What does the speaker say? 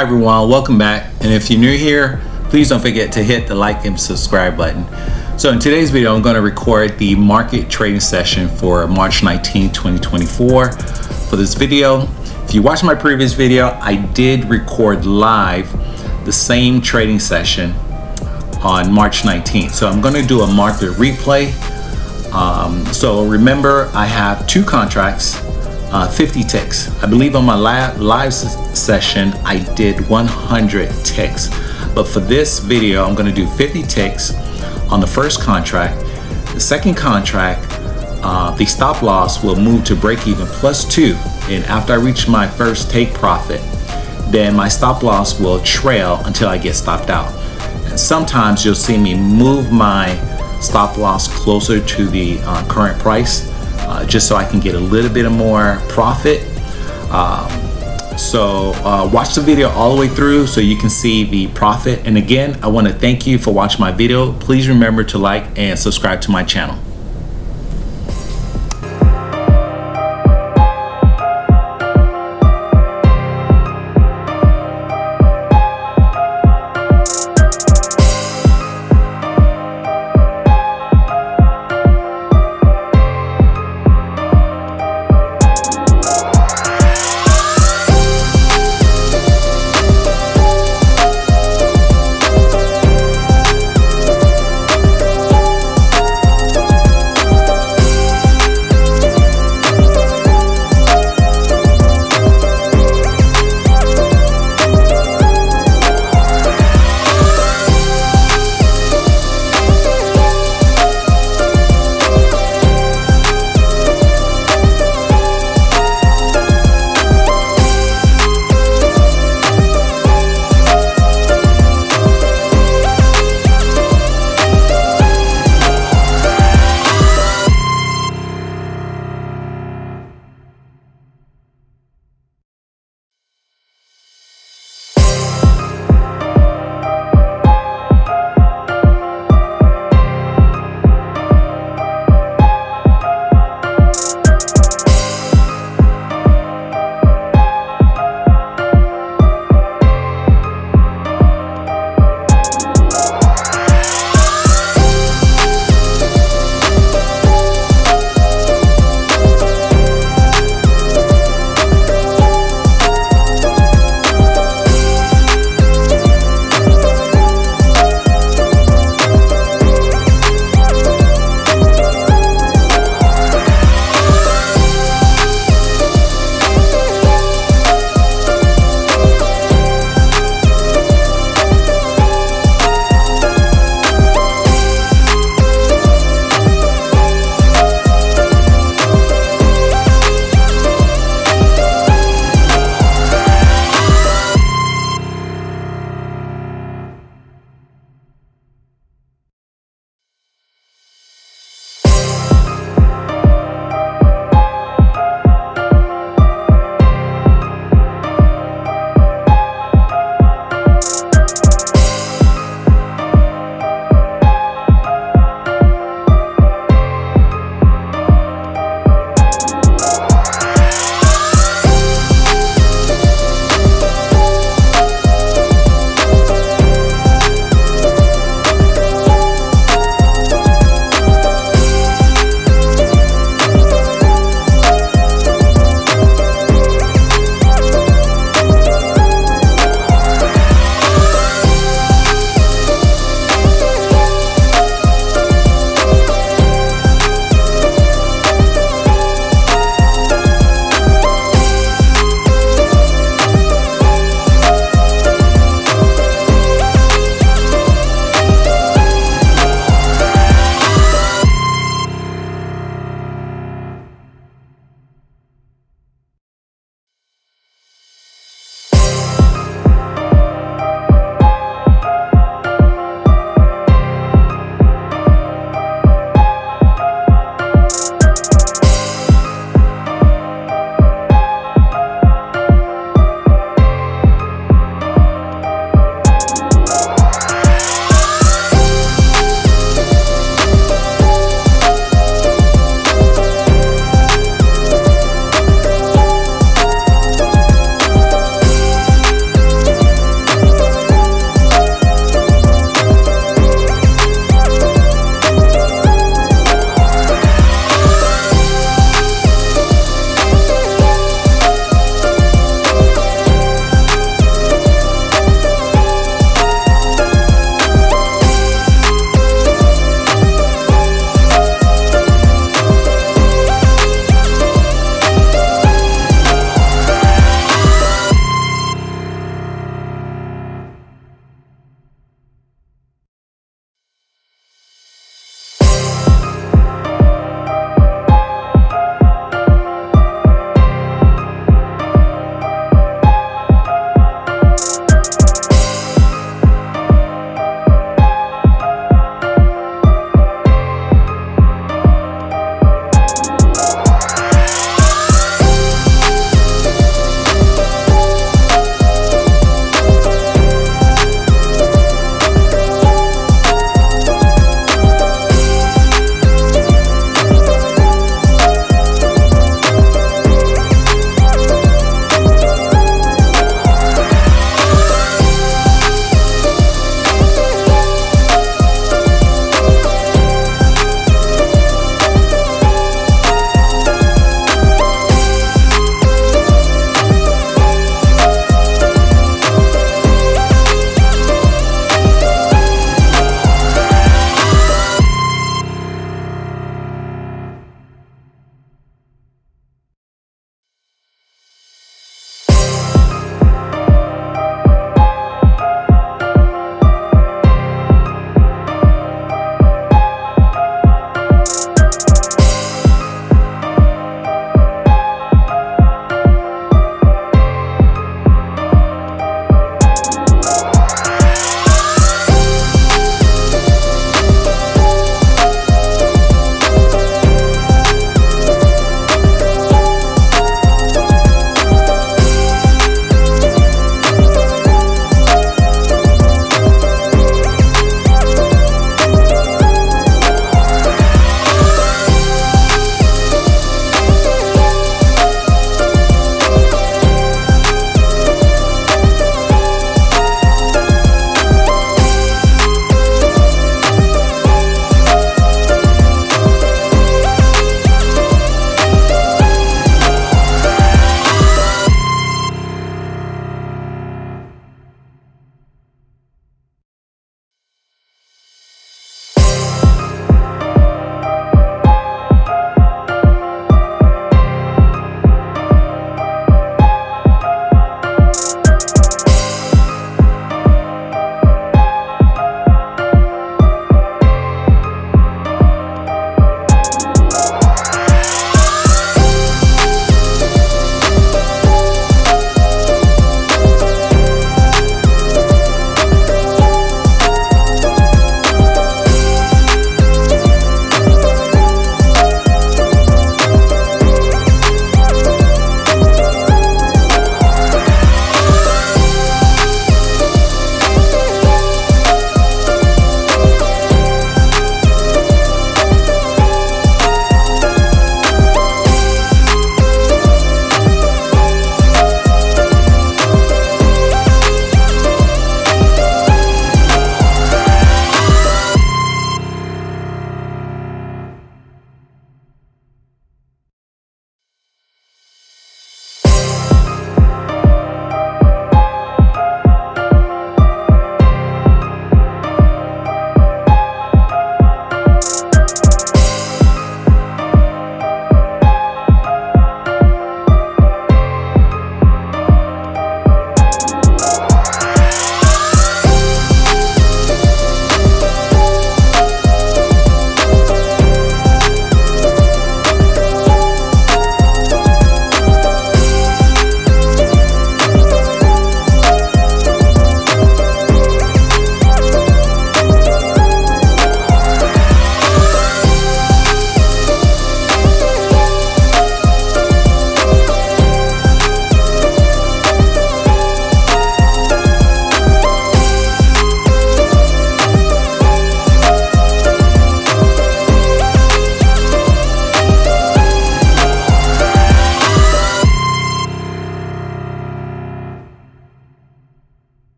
Hi everyone, welcome back. And if you're new here, please don't forget to hit the like and subscribe button. So in today's video, I'm going to record the market trading session for March 19, 2024. For this video, if you watched my previous video, I did record live the same trading session on March 19th. So I'm going to do a market replay. So remember, I have two contracts, 50 ticks. I believe on my live session, I did 100 ticks. But for this video, I'm going to do 50 ticks on the first contract. The second contract, the stop loss will move to break even +2. And after I reach my first take profit, then my stop loss will trail until I get stopped out. And sometimes you'll see me move my stop loss closer to the current price, just so I can get a little bit of more profit. So watch the video all the way through so you can see the profit. And again, I want to thank you for watching my video. Please remember to like and subscribe to my channel.